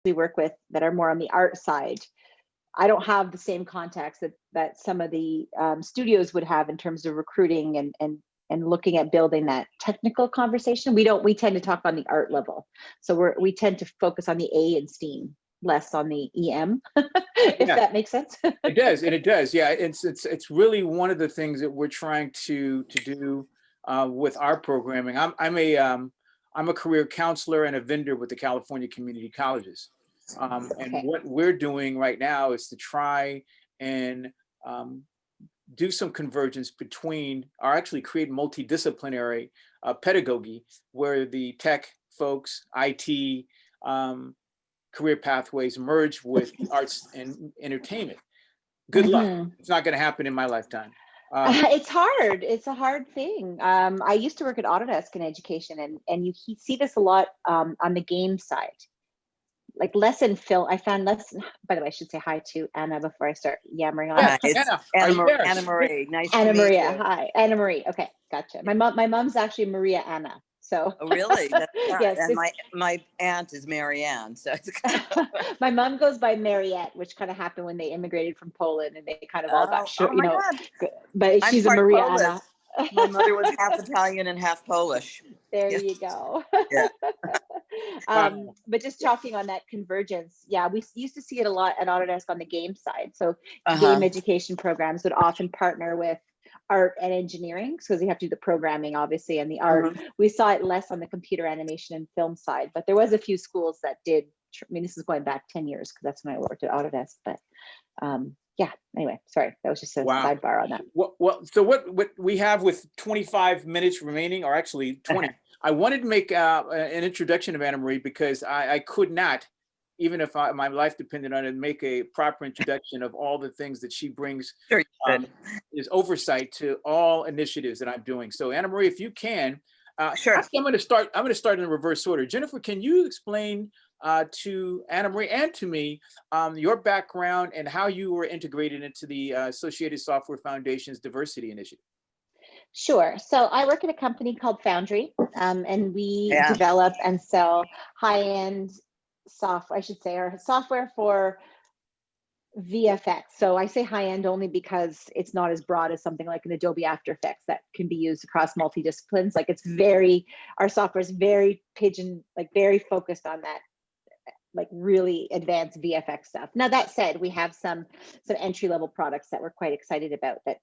work with that are more on the art side, I don't have the same contacts that some of the studios would have in terms of recruiting and looking at building that technical conversation. We tend to talk on the art level. So we tend to focus on the A in STEAM, less on the EM, if that makes sense. It does, and it does. Yeah, it's really one of the things that we're trying to do with our programming. I'm a career counselor and a vendor with the California Community Colleges. And what we're doing right now is to try and do some convergence between, or actually create multidisciplinary pedagogy where the tech folks, IT, career pathways merge with the arts and entertainment. Good luck. It's not going to happen in my lifetime. It's hard. It's a hard thing. I used to work at Autodesk in education, and you see this a lot on the game side. Like lesson film, I found lesson. By the way, I should say hi to Anna before I start yammering on. Yeah, it's Anna Marie. Nice Anna to meet Maria. you. Hi, Anna Marie. Okay, gotcha. My mom's actually Maria Anna. So. Oh, really? That's Yes. And my aunt is Marianne. So it's my mom goes by Mariette, which kind of happened when they immigrated from Poland, and they kind of all got short, you know. But she's a Maria Polish. Anna. My mother was half Italian and half Polish. There you go. Yeah. But just talking on that convergence, we used to see it a lot at Autodesk on the game side. So game education programs would often partner with art and engineering, because you have to do the programming, obviously, and the art. We saw it less on the computer animation and film side, but there was a few schools that did. I mean, this is going back 10 years because that's when I worked at Autodesk. But anyway, sorry, that was just a sidebar on that. So what we have with 25 minutes remaining, or actually 20, I wanted to make an introduction of Anna Marie because I could not, even if my life depended on it, make a proper introduction of all the things that she brings is oversight to all initiatives that I'm doing. So Anna Marie, if you can, sure. I'm going to start in reverse order. Jennifer, can you explain to Anna Marie and to me your background and how you were integrated into the Associated Software Foundation's diversity initiative? Sure. So I work at a company called Foundry, and we develop and sell high-end software, I should say, or software for VFX. So I say high-end only because it's not as broad as something like an Adobe After Effects that can be used across multi-disciplines. Like our software is very very focused on that, like really advanced VFX stuff. Now that said, we have some entry-level products that we're quite excited about that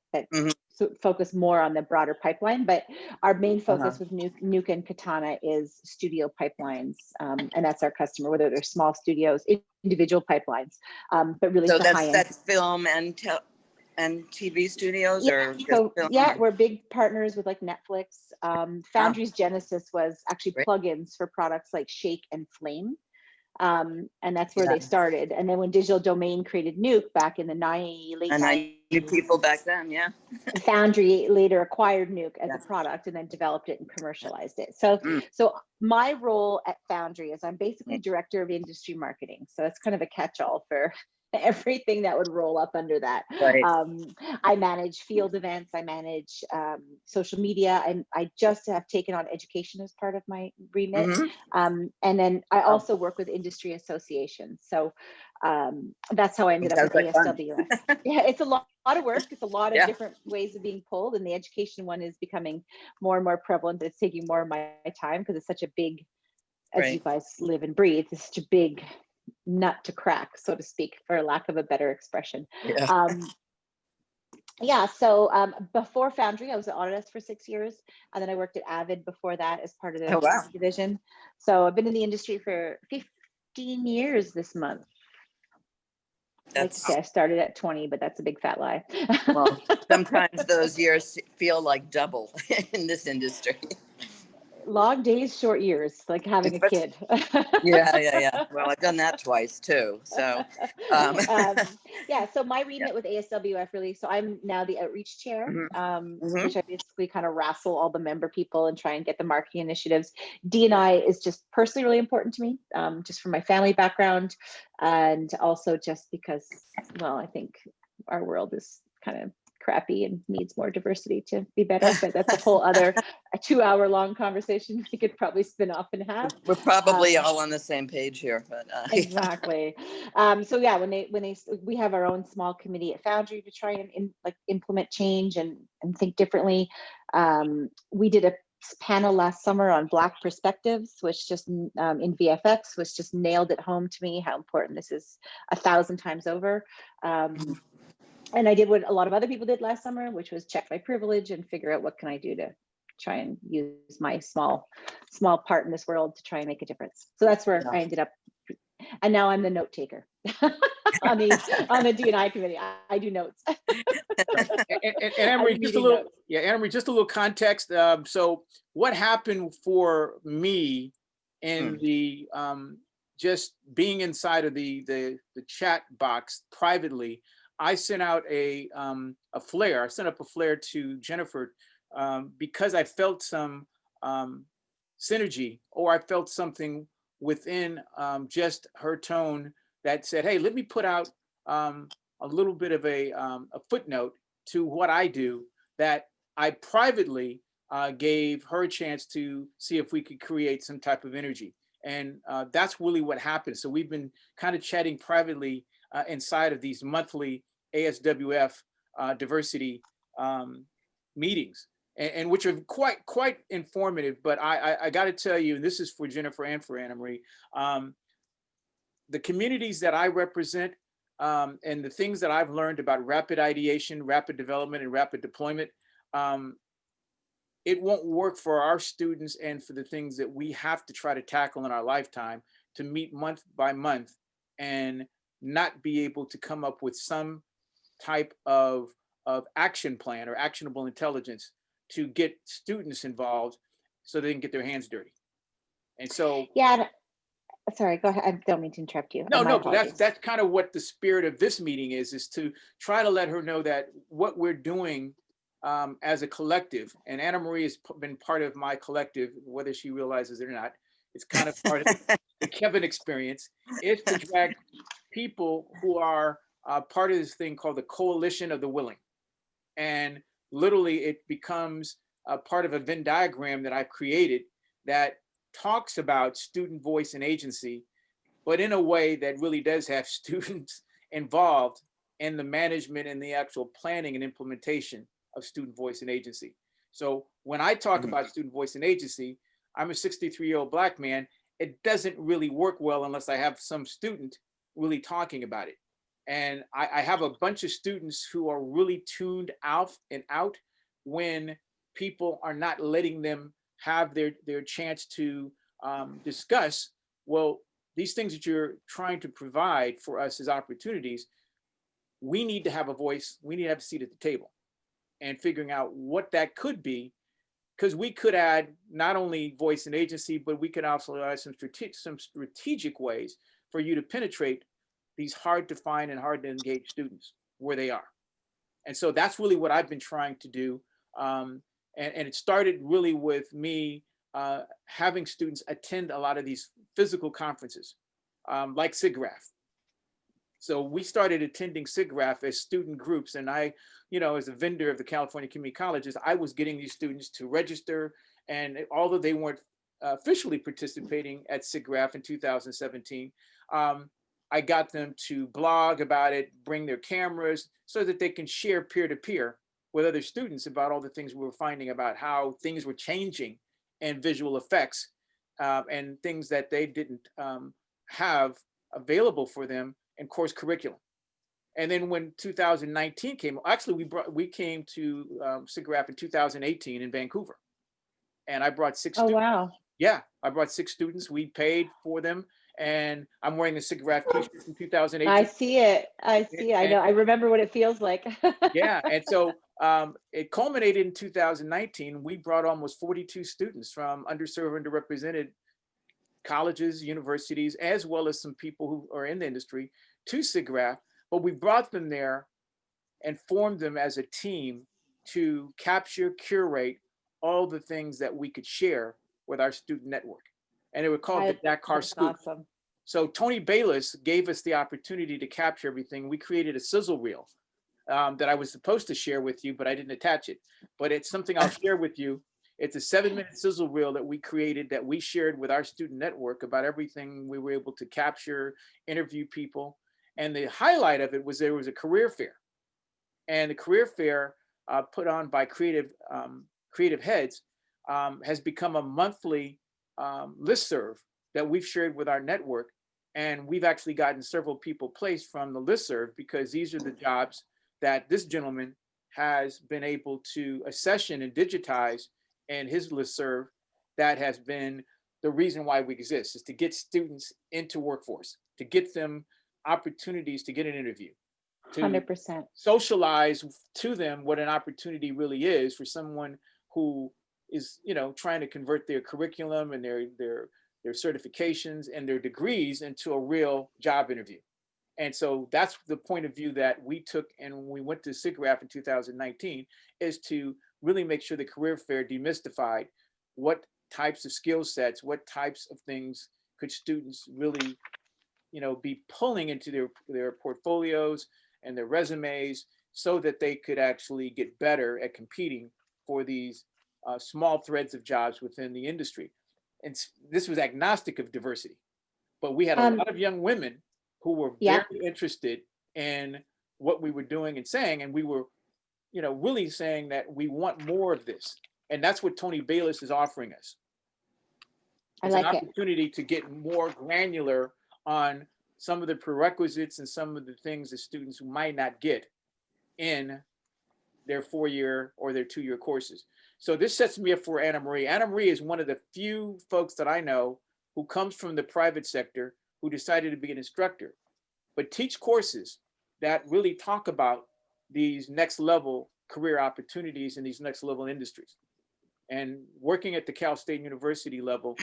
focus more on the broader pipeline, but our main focus with Nuke and Katana is studio pipelines, and that's our customer, whether they're small studios, individual pipelines, but really so for high-end. That's film and TV studios, we're big partners with like Netflix. Foundry's genesis was actually plugins for products like Shake and Flame. And that's where they started. And then when Digital Domain created Nuke back in the late 90s, I knew people back then, Foundry later acquired Nuke as a product and then developed it and commercialized it. So my role at Foundry is I'm basically director of industry marketing. So it's kind of a catch-all for everything that would roll up under that. Right. I manage field events. I manage social media. I just have taken on education as part of my remit. And then I also work with industry associations. So that's how I ended up with ASWF. It's a lot of work. It's a lot of different ways of being pulled. And the education one is becoming more and more prevalent. It's taking more of my time because it's such a big, as you guys live and breathe, it's such a big nut to crack, so to speak, for lack of a better expression. So before Foundry, I was at Autodesk for 6 years, and then I worked at Avid before that as part of the division. So I've been in the industry for 15 years this month. I started at 20, but that's a big fat lie. Well, sometimes those years feel like double in this industry. Long days, short years, like having a kid. Yeah. Well, I've done that twice too. So, so my remit with ASWF really, so I'm now the outreach chair, which I basically kind of wrestle all the member people and try and get the marketing initiatives. D&I is just personally really important to me, just from my family background, and also just because, well, I think our world is kind of crappy and needs more diversity to be better. But that's a whole other a 2-hour-long conversation we could probably spin off and have. We're probably all on the same page here, but Exactly. So yeah, we have our own small committee at Foundry to try and implement change and think differently. We did a panel last summer on Black perspectives, which just in VFX, which just nailed it home to me how important this is 1,000 times over. And I did what a lot of other people did last summer, which was check my privilege and figure out what can I do to try and use my small part in this world to try and make a difference. So that's where I ended up. And now I'm the note taker on the D&I committee. I do notes. And Anne-Marie, just a little, Anne-Marie, just a little context. So what happened for me in the just being inside of the chat box privately, I sent out a flare. I sent up a flare to Jennifer because I felt some synergy, or I felt something within just her tone that said, hey, let me put out a little bit of a footnote to what I do, that I privately gave her a chance to see if we could create some type of energy. And that's really what happened. So we've been kind of chatting privately inside of these monthly ASWF diversity meetings, and which are quite informative. But I got to tell you, and this is for Jennifer and for Anne-Marie, the communities that I represent and the things that I've learned about rapid ideation, rapid development, and rapid deployment, it won't work for our students and for the things that we have to try to tackle in our lifetime to meet month by month and not be able to come up with some type of action plan or actionable intelligence to get students involved so they can get their hands dirty. And so, sorry, go ahead. I don't mean to interrupt you. No, but that's kind of what the spirit of this meeting is to try to let her know that what we're doing as a collective, and Anna-Marie has been part of my collective, whether she realizes it or not, it's kind of part of the Kevin experience, is to drag people who are part of this thing called the Coalition of the Willing. And literally it becomes a part of a Venn diagram that I've created that talks about student voice and agency, but in a way that really does have students involved in the management and the actual planning and implementation of student voice and agency. So when I talk about student voice and agency, I'm a 63-year-old Black man. It doesn't really work well unless I have some student really talking about it. And I have a bunch of students who are really tuned out when people are not letting them have their chance to discuss, well, these things that you're trying to provide for us as opportunities, we need to have a voice, we need to have a seat at the table, and figuring out what that could be, because we could add not only voice and agency, but we could also add some strategic ways for you to penetrate these hard to find and hard to engage students where they are. And so that's really what I've been trying to do. And it started really with me having students attend a lot of these physical conferences, like SIGGRAPH. So we started attending SIGGRAPH as student groups, and I, as a vendor of the California Community Colleges, I was getting these students to register, and although they weren't officially participating at SIGGRAPH in 2017, I got them to blog about it, bring their cameras so that they can share peer-to-peer with other students about all the things we were finding about how things were changing in visual effects and things that they didn't have available for them in course curriculum. And then when 2019 came, actually we came to SIGGRAPH in 2018 in Vancouver, and I brought 6 students. Oh, wow. Yeah, I brought 6 students. We paid for them, and I'm wearing the SIGGRAPH t-shirt from 2018. I see it. I know. I remember what it feels like. Yeah, and so it culminated in 2019. We brought almost 42 students from underserved, underrepresented colleges, universities, as well as some people who are in the industry to SIGGRAPH. But we brought them there and formed them as a team to capture, curate all the things that we could share with our student network. And it was called the Dakar Scoop. Awesome. So Tony Bayless gave us the opportunity to capture everything. We created a sizzle reel that I was supposed to share with you, but I didn't attach it. But it's something I'll share with you. It's a 7-minute sizzle reel that we created, that we shared with our student network about everything we were able to capture, interview people. And the highlight of it was there was a career fair. And the career fair put on by creative heads has become a monthly listserv that we've shared with our network. And we've actually gotten several people placed from the listserv, because these are the jobs that this gentleman has been able to accession and digitize in his listserv. That has been the reason why we exist, is to get students into workforce, to get them opportunities to get an interview, to 100%. socialize to them what an opportunity really is for someone who is, trying to convert their curriculum and their certifications and their degrees into a real job interview. And so that's the point of view that we took, and when we went to SIGGRAPH in 2019, is to really make sure the career fair demystified what types of skill sets, what types of things could students really, be pulling into their portfolios and their resumes, so that they could actually get better at competing for these small threads of jobs within the industry. And this was agnostic of diversity, but we had a lot of young women who were Yeah. very interested in what we were doing and saying, and we were, really saying that we want more of this. And that's what Tony Bayless is offering us. I It's an like it. opportunity to get more granular on some of the prerequisites and some of the things that students might not get in their 4-year or their 2-year courses. So this sets me up for Anna Marie. Anna Marie is one of the few folks that I know who comes from the private sector, who decided to be an instructor, but teach courses that really talk about these next level career opportunities in these next level industries. And working at the Cal State University level,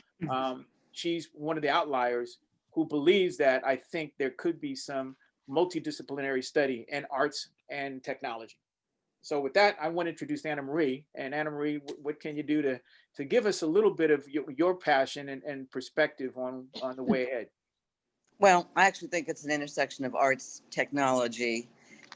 she's one of the outliers who believes that I think there could be some multidisciplinary study in arts and technology. So with that, I want to introduce Anna Marie. And Anna Marie, what can you do to give us a little bit of your passion and perspective on the way ahead? Well, I actually think it's an intersection of arts, technology,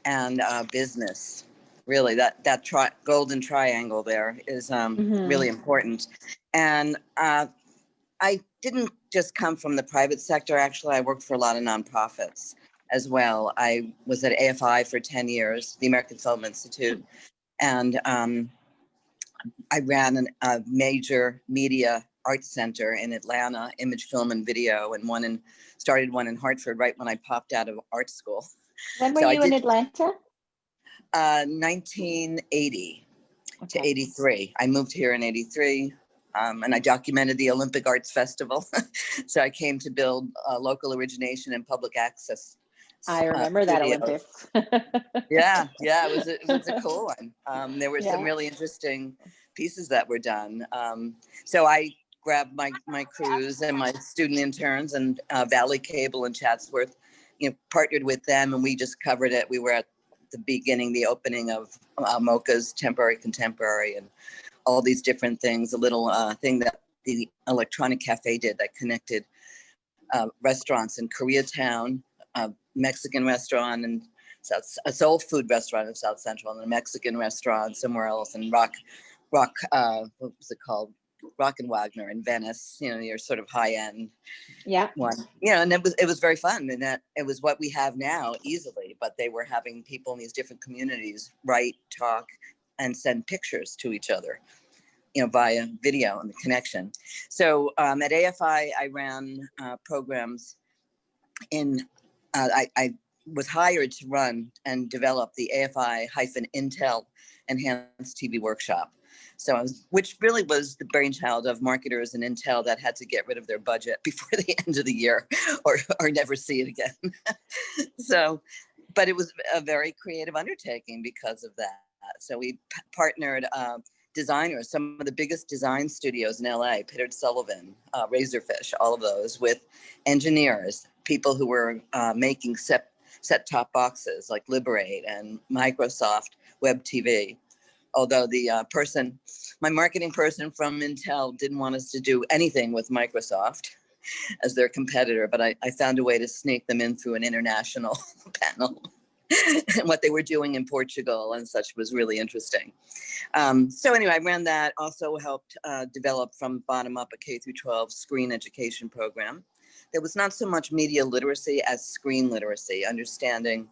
and business. Really, that golden triangle there is really important. And I didn't just come from the private sector. Actually, I worked for a lot of nonprofits as well. I was at AFI for 10 years, the American Film Institute, and I ran a major media arts center in Atlanta, Image, Film, and Video, and started one in Hartford right when I popped out of art school. When were you in Atlanta? 1980 to 83. I moved here in 83. And I documented the Olympic Arts Festival. So I came to build local origination and public access. I remember that studios. Olympics. Yeah, it was a cool one. There were some really interesting pieces that were done. So I grabbed my crews and my student interns, and Valley Cable and Chatsworth, partnered with them, and we just covered it. We were at the opening of MoCA's Temporary Contemporary, and all these different things, a little thing that the Electronic Cafe did that connected restaurants in Koreatown, a Mexican restaurant, and a soul food restaurant in South Central, and a Mexican restaurant somewhere else, and what was it called? Rock and Wagner in Venice, your sort of high end one. And it was very fun, and that it was what we have now easily, but they were having people in these different communities write, talk, and send pictures to each other, via video and the connection. So at AFI, I ran programs I was hired to run and develop the AFI-Intel Enhanced TV Workshop. So which really was the brainchild of marketers in Intel that had to get rid of their budget before the end of the year or never see it again. But it was a very creative undertaking because of that. So we partnered designers, some of the biggest design studios in LA, Pittard Sullivan, Razorfish, all of those, with engineers, people who were making set-top boxes like Liberate and Microsoft Web TV. Although my marketing person from Intel didn't want us to do anything with Microsoft as their competitor, but I found a way to sneak them in through an international panel. what they were doing in Portugal and such was really interesting. So anyway, I ran that, also helped develop from bottom up a K through 12 screen education program. There was not so much media literacy as screen literacy, understanding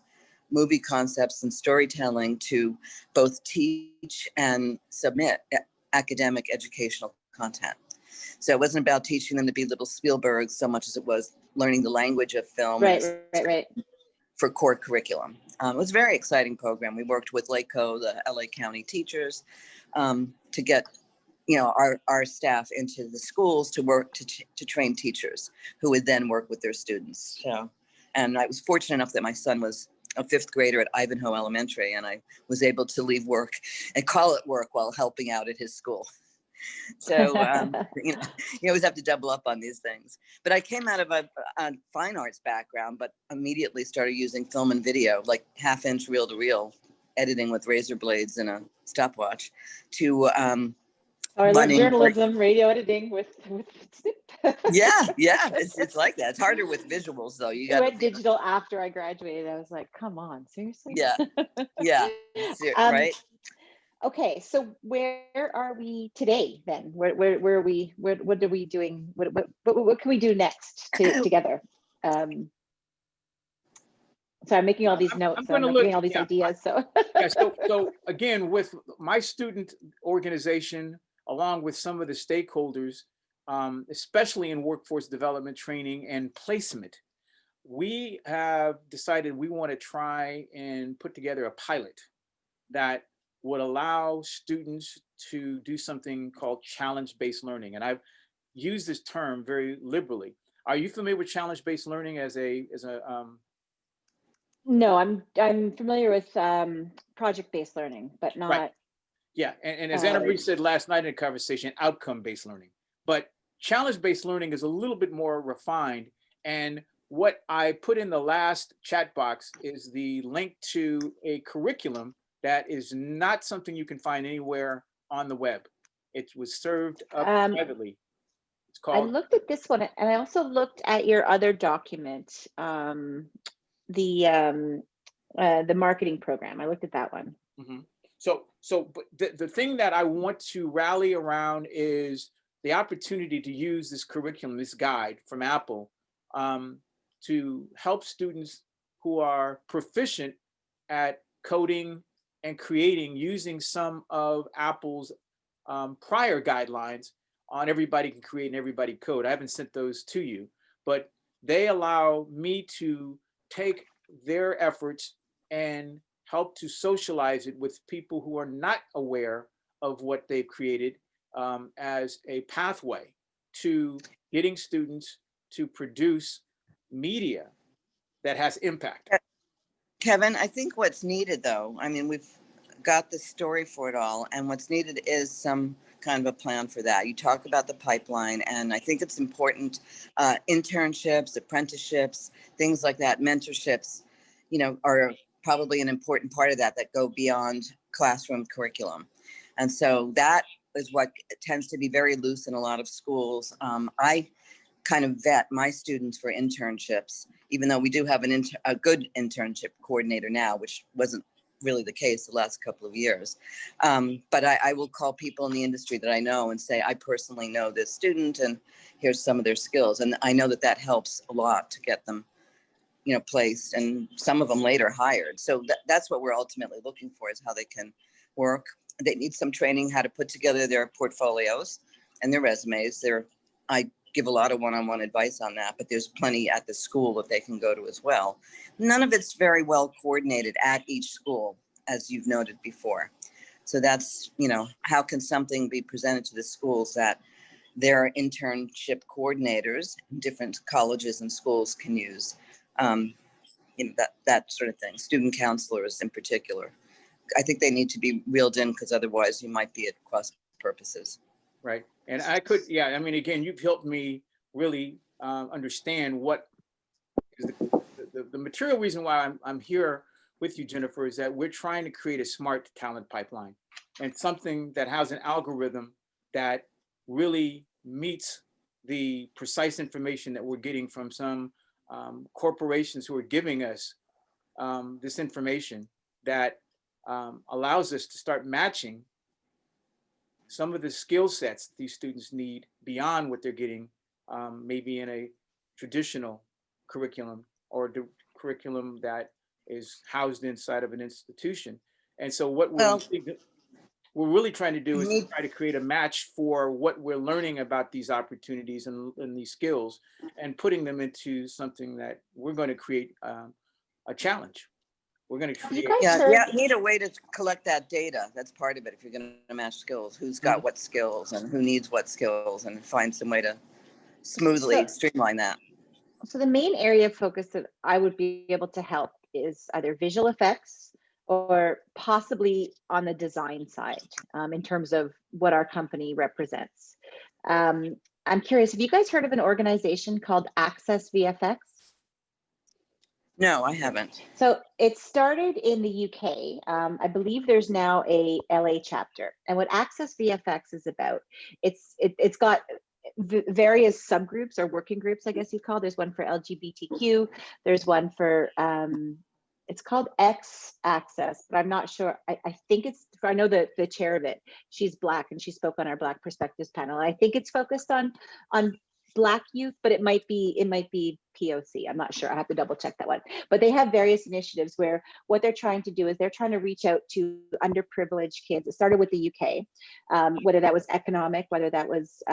movie concepts and storytelling to both teach and submit academic educational content. So it wasn't about teaching them to be little Spielbergs so much as it was learning the language of film. Right. For core curriculum. It was a very exciting program. We worked with LACO, the LA County teachers, to get our staff into the schools to work to train teachers who would then work with their students. So, and I was fortunate enough that my son was a fifth grader at Ivanhoe Elementary, and I was able to leave work and call it work while helping out at his school. So, you always have to double up on these things. But I came out of a fine arts background, but immediately started using film and video, like half-inch reel-to-reel editing with razor blades and a stopwatch to I love journalism, radio editing with yeah, it's like that. It's harder with visuals though. You got went digital after I graduated. I was like, come on, seriously? Yeah, right. Okay, so where are we today then? Where are we? What are we doing? What can we do next together? So I'm making all these notes. I'm getting all these ideas. So so again, with my student organization, along with some of the stakeholders, especially in workforce development training and placement, we have decided we want to try and put together a pilot that would allow students to do something called challenge-based learning. And I've used this term very liberally. Are you familiar with challenge-based learning as a No, I'm familiar with project-based learning, but not. Right. Yeah, and as Anna Marie said last night in a conversation, outcome-based learning. But challenge-based learning is a little bit more refined. And what I put in the last chat box is the link to a curriculum that is not something you can find anywhere on the web. It was served up privately. It's called. I looked at this one, and I also looked at your other document, the marketing program. I looked at that one. Mm-hmm. But the thing that I want to rally around is the opportunity to use this curriculum, this guide from Apple, to help students who are proficient at coding and creating using some of Apple's prior guidelines on Everybody Can Create and Everybody Code. I haven't sent those to you, but they allow me to take their efforts and help to socialize it with people who are not aware of what they've created as a pathway to getting students to produce media that has impact. Kevin, I think what's needed though, I mean, we've got the story for it all, and what's needed is some kind of a plan for that. You talk about the pipeline, and I think it's important, internships, apprenticeships, things like that, mentorships, are probably an important part of that go beyond classroom curriculum. And so that is what tends to be very loose in a lot of schools. I kind of vet my students for internships, even though we do have a good internship coordinator now, which wasn't really the case the last couple of years. But I will call people in the industry that I know and say, I personally know this student and here's some of their skills. And I know that helps a lot to get them placed, and some of them later hired. So that's what we're ultimately looking for, is how they can work. They need some training how to put together their portfolios and their resumes. I give a lot of one-on-one advice on that, but there's plenty at the school that they can go to as well. None of it's very well coordinated at each school, as you've noted before. So that's, how can something be presented to the schools that their internship coordinators in different colleges and schools can use? That sort of thing. Student counselors in particular. I think they need to be reeled in, because otherwise you might be at cross purposes. Right. And again, you've helped me really understand what is the material reason why I'm here with you, Jennifer, is that we're trying to create a smart talent pipeline, and something that has an algorithm that really meets the precise information that we're getting from some corporations who are giving us this information that allows us to start matching some of the skill sets these students need beyond what they're getting maybe in a traditional curriculum or the curriculum that is housed inside of an institution. And so what Well, we're really trying to do is to me- try to create a match for what we're learning about these opportunities and these skills, and putting them into something that we're going to create a challenge. We're going to Have you create. guys yeah, heard? yeah, you need a way to collect that data. That's part of it. If you're going to match skills, who's got what skills and who needs what skills, and find some way to smoothly streamline that. So the main area of focus that I would be able to help is either visual effects or possibly on the design side in terms of what our company represents. I'm curious, have you guys heard of an organization called Access VFX? No, I haven't. So it started in the UK. I believe there's now a LA chapter. And what Access VFX is about, it's got various subgroups or working groups, I guess you'd call. There's one for LGBTQ. There's one for it's called X Access, but I'm not sure. I think I know the chair of it. She's Black and she spoke on our Black Perspectives panel. I think it's focused on Black youth, but it might be POC. I'm not sure. I have to double check that one. But they have various initiatives where what they're trying to do is they're trying to reach out to underprivileged kids. It started with the UK, whether that was economic, whether that was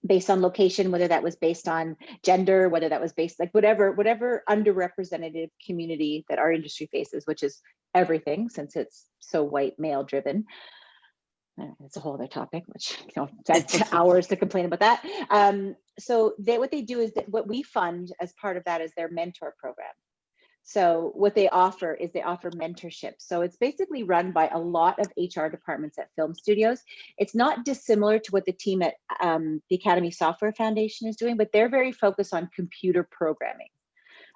based on location, whether that was based on gender, whether that was based like whatever underrepresented community that our industry faces, which is everything since it's so white male driven. It's a whole other topic, which that's hours to complain about that. So what they do is that what we fund as part of that is their mentor program. So what they offer mentorship. So it's basically run by a lot of HR departments at film studios. It's not dissimilar to what the team at the Academy Software Foundation is doing, but they're very focused on computer programming.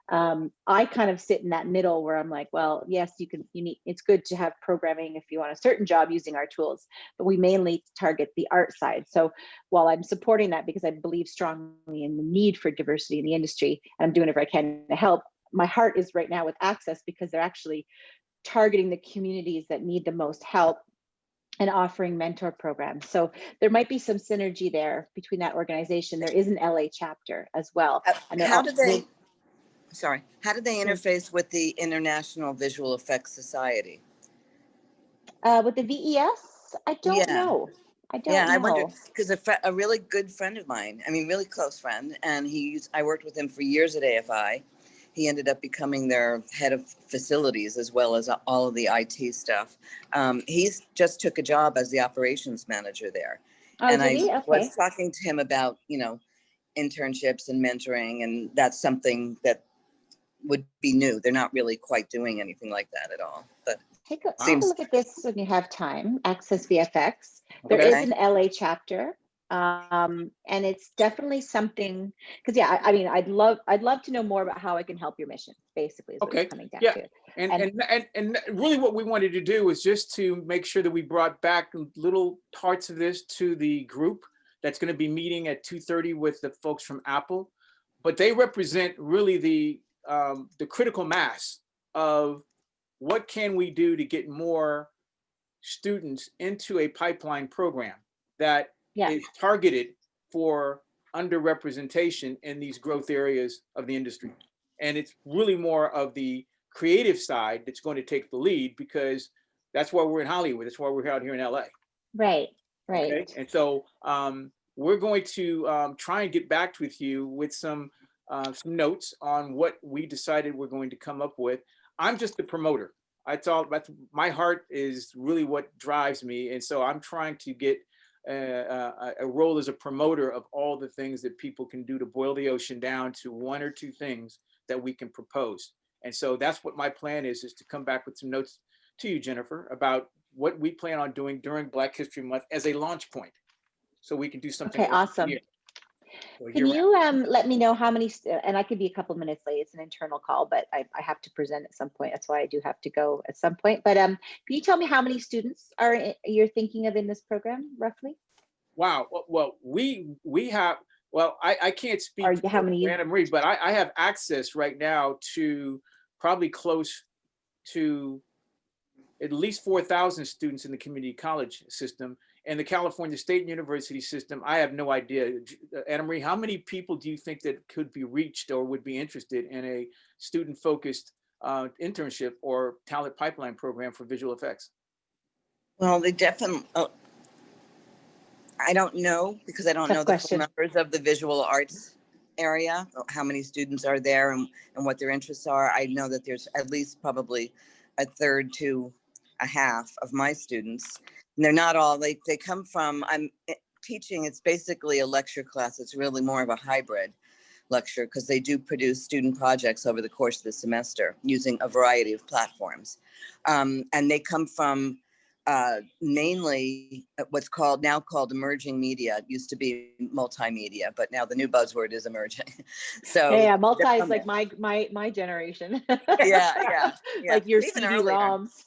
I kind of sit in that middle where I'm like, well, yes, it's good to have programming if you want a certain job using our tools, but we mainly target the art side. So while I'm supporting that because I believe strongly in the need for diversity in the industry, and I'm doing whatever I can to help, my heart is right now with Access because they're actually targeting the communities that need the most help and offering mentor programs. So there might be some synergy there between that organization. There is an LA chapter as well. And How did they interface with the International Visual Effects Society? With the VES, I don't know. I wonder because a really good friend of mine, really close friend, and I worked with him for years at AFI. He ended up becoming their head of facilities as well as all of the IT stuff. He's just took a job as the operations manager there. Oh, and did he? Okay. was talking to him about, internships and mentoring, and that's something that would be new. They're not really quite doing anything like that at all. But take a look at this when you have time. Access VFX. There Okay. is an LA chapter. And it's definitely something because I'd love to know more about how I can help your mission, basically is what it's coming down to. And really what we wanted to do was just to make sure that we brought back little parts of this to the group that's going to be meeting at 2:30 with the folks from Apple, but they represent really the critical mass of what can we do to get more students into a pipeline program that is targeted for underrepresentation in these growth areas of the industry. And it's really more of the creative side that's going to take the lead because that's why we're in Hollywood. That's why we're out here in LA. Right. Okay? And so we're going to try and get back with you with some notes on what we decided we're going to come up with. I'm just the promoter. My heart is really what drives me. And so I'm trying to get a role as a promoter of all the things that people can do to boil the ocean down to one or two things that we can propose. And so that's what my plan is to come back with some notes to you, Jennifer, about what we plan on doing during Black History Month as a launch point. So we can do something. Okay, awesome. Can you let me know how many, and I could be a couple minutes late, it's an internal call, but I have to present at some point. That's why I do have to go at some point. But can you tell me how many students you're thinking of in this program, roughly? Wow. Well, we have, I can't speak for Anna Marie, but I have access right now to probably close to at least 4,000 students in the community college system. And the California State University system, I have no idea. Anna Marie, how many people do you think that could be reached or would be interested in a student-focused internship or talent pipeline program for visual effects? Well, they definitely, I don't know, because I don't know the full numbers of the visual arts area, how many students are there and what their interests are. I know that there's at least probably a third to a half of my students. And they're not all, they come from, I'm teaching, it's basically a lecture class. It's really more of a hybrid lecture because they do produce student projects over the course of the semester using a variety of platforms. And they come from mainly what's now called emerging media. It used to be multimedia, but now the new buzzword is emerging. So yeah, multi is like my generation. yeah. Like your even CD-ROMs.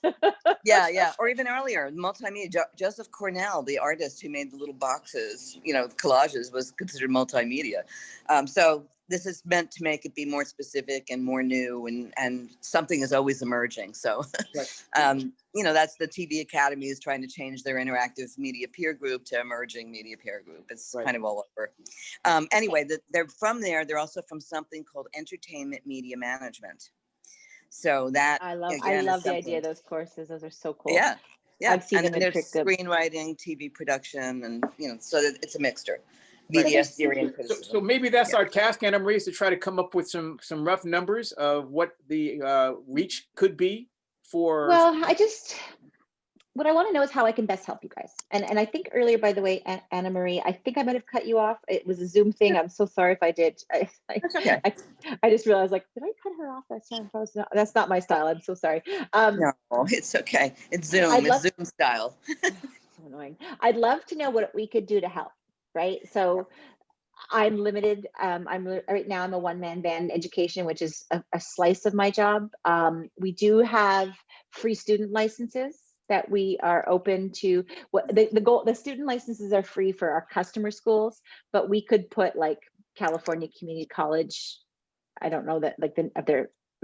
yeah, or even earlier, multimedia. Joseph Cornell, the artist who made the little boxes, collages, was considered multimedia. So this is meant to make it be more specific and more new, and something is always emerging. So, that's the TV Academy is trying to change their interactive media peer group to emerging media peer group. It's kind of all over. Anyway, they're from there. They're also from something called entertainment media management. So that I love the idea of those courses. Those are so cool. Yeah. I've seen them in there's screenwriting, TV production, and so it's a mixture. Media theory and criticism. So maybe that's our task, Anna Marie, is to try to come up with some rough numbers of what the reach could be for. Well, what I want to know is how I can best help you guys. And I think earlier, by the way, Anna Marie, I think I might have cut you off. It was a Zoom thing. I'm so sorry if I did. That's okay. I just realized, like, did I cut her off? That's not my style. I'm so sorry. No, it's okay. It's Zoom. It's Zoom style. So annoying. I'd love to know what we could do to help. Right. So I'm limited. Right now I'm a one-man band education, which is a slice of my job. We do have free student licenses that we are open to. The student licenses are free for our customer schools, but we could put like California Community College. I don't know that like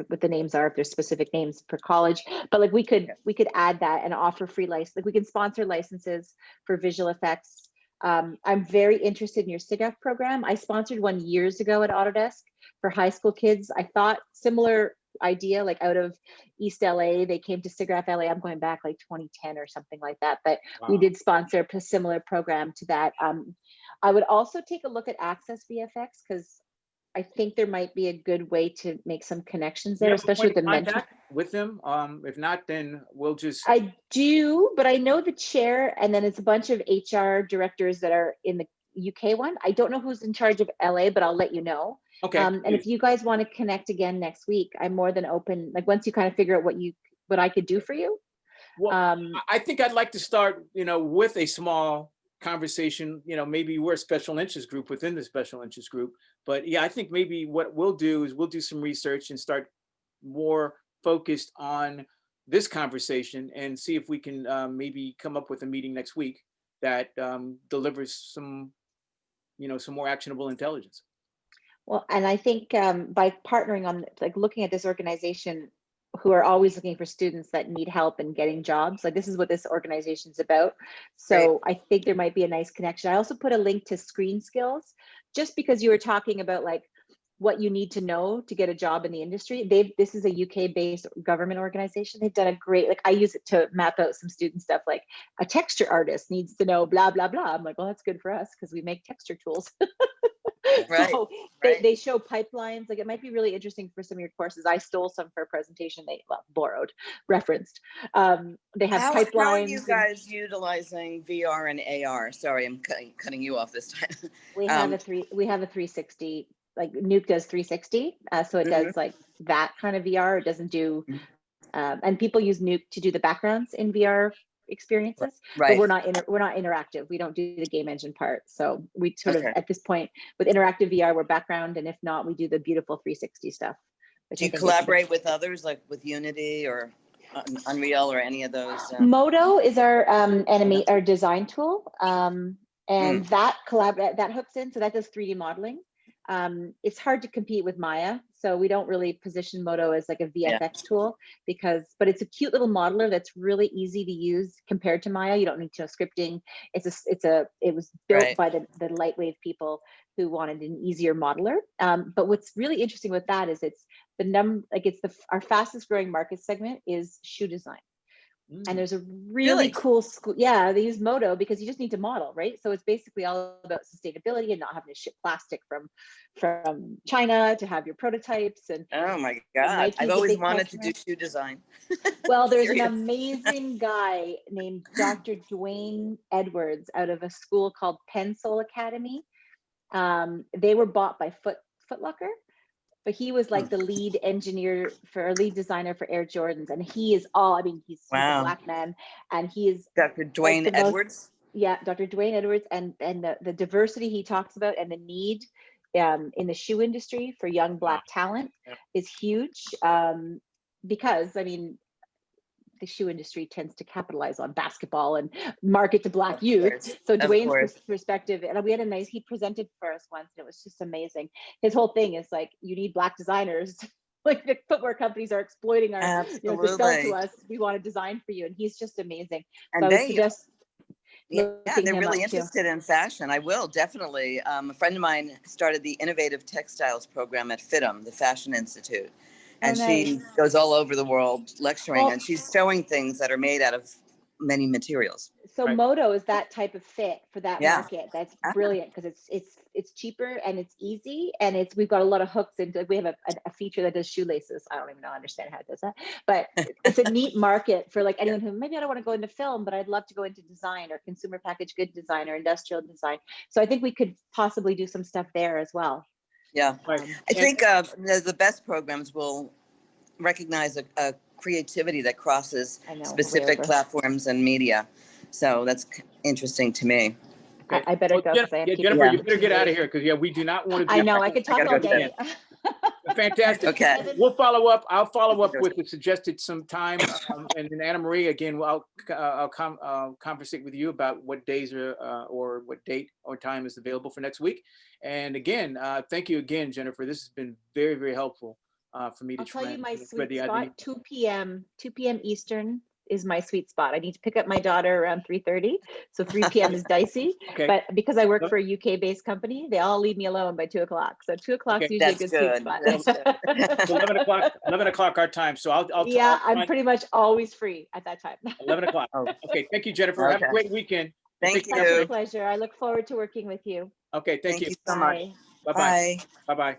what the names are, if there's specific names per college, but like we could add that and offer free license. Like we can sponsor licenses for visual effects. I'm very interested in your SIGEF program. I sponsored one years ago at Autodesk for high school kids. I thought similar idea, like out of East LA, they came to SIGGRAPH LA. I'm going back like 2010 or something like that, but we did sponsor a similar program to that. I would also take a look at Access VFX because I think there might be a good way to make some connections there, especially with the mentor. With them. If not, then we'll just. I do, but I know the chair, and then it's a bunch of HR directors that are in the UK one. I don't know who's in charge of LA, but I'll let you know. Okay. And if you guys want to connect again next week, I'm more than open. Like once you kind of figure out what I could do for you. Well, I think I'd like to start, with a small conversation. Maybe we're a special interest group within the special interest group. But yeah, I think maybe what we'll do is we'll do some research and start more focused on this conversation and see if we can maybe come up with a meeting next week that delivers some more actionable intelligence. Well, and I think by partnering on, like looking at this organization who are always looking for students that need help in getting jobs, like this is what this organization is about. So I think there might be a nice connection. I also put a link to Screen Skills, just because you were talking about like what you need to know to get a job in the industry. This is a UK-based government organization. They've done a great, like I use it to map out some student stuff, like a texture artist needs to know blah, blah, blah. I'm like, well, that's good for us because we make texture tools. So they show pipelines. Like it might be really interesting for some of your courses. I stole some for a presentation borrowed, referenced. They have pipelines. How are you guys utilizing VR and AR? Sorry, I'm cutting you off this time. We have a 360. Like Nuke does 360, so it does like that kind of VR. It doesn't do, and people use Nuke to do the backgrounds in VR experiences, but we're not interactive. We don't do the game engine part. So we sort of at this point with interactive VR, we're background, and if not, we do the beautiful 360 stuff. Do you collaborate with others, like with Unity or Unreal or any of those? Modo is our our design tool, and that hooks in. So that does 3D modeling. It's hard to compete with Maya. So we don't really position Moto as like a Yeah. VFX tool but it's a cute little modeler that's really easy to use compared to Maya. You don't need to know scripting. It was built Right. by the Lightwave people who wanted an easier modeler. But what's really interesting with that is our fastest growing market segment is shoe design. And there's a really cool school. Yeah, they use Moto because you just need to model, right? So it's basically all about sustainability and not having to ship plastic from China to have your prototypes. And oh my God, Nike's I've a always big wanted customer. to do shoe design. Well, there's an Serious. amazing guy named Dr. Dwayne Edwards out of a school called Pencil Academy. They were bought by Foot Locker. But he was like the lead designer for Air Jordans. And he is he's a Black man, and he is Dr. Dwayne Edwards. Dr. Dwayne Edwards, and the diversity he talks about and the need in the shoe industry for young Black talent is huge. Because the shoe industry tends to capitalize on basketball and market to Black youth. So Dwayne's perspective, and he presented for us once, and it was just amazing. His whole thing is like, you need Black designers. Like the footwear companies are exploiting our, to sell to us. We want to design for you, and he's just amazing. And so I would suggest. They're really interested in fashion. I will definitely. A friend of mine started the Innovative Textiles program at FITM, the Fashion Institute. And she goes all over the world lecturing, and she's showing things that are made out of many materials. So Moto is that type of fit for that market. That's brilliant because it's cheaper and it's easy, and we've got a lot of hooks into. We have a feature that does shoelaces. I don't even understand how it does that, but it's a neat market for like anyone who maybe I don't want to go into film, but I'd love to go into design or consumer packaged good design or industrial design. So I think we could possibly do some stuff there as well. Yeah, I think the best programs will recognize a creativity that crosses specific platforms and media. So that's interesting to me. Okay. I better go. Jennifer, you better get out of here because we do not want to. I know I could talk all day. Fantastic. Okay. We'll follow up. I'll follow up with the suggested some time, and then Anna Marie again. I'll conversate with you about what days or what date or time is available for next week. And again, thank you again, Jennifer. This has been very, very helpful for me to. I'll tell you my sweet spot. 2 p.m. Eastern is my sweet spot. I need to pick up my daughter around 3:30, so 3 p.m. is dicey. Okay. But because I work for a UK-based company, they all leave me alone by 2 o'clock. So 2 o'clock is usually a good sweet spot. So 11 o'clock our time. So I'll I'm pretty much always free at that time. 11 o'clock. Okay. Thank you, Jennifer. Have a great weekend. Thank you. It's a pleasure. I look forward to working with you. Okay. Thank you so much. Bye-bye. Bye-bye.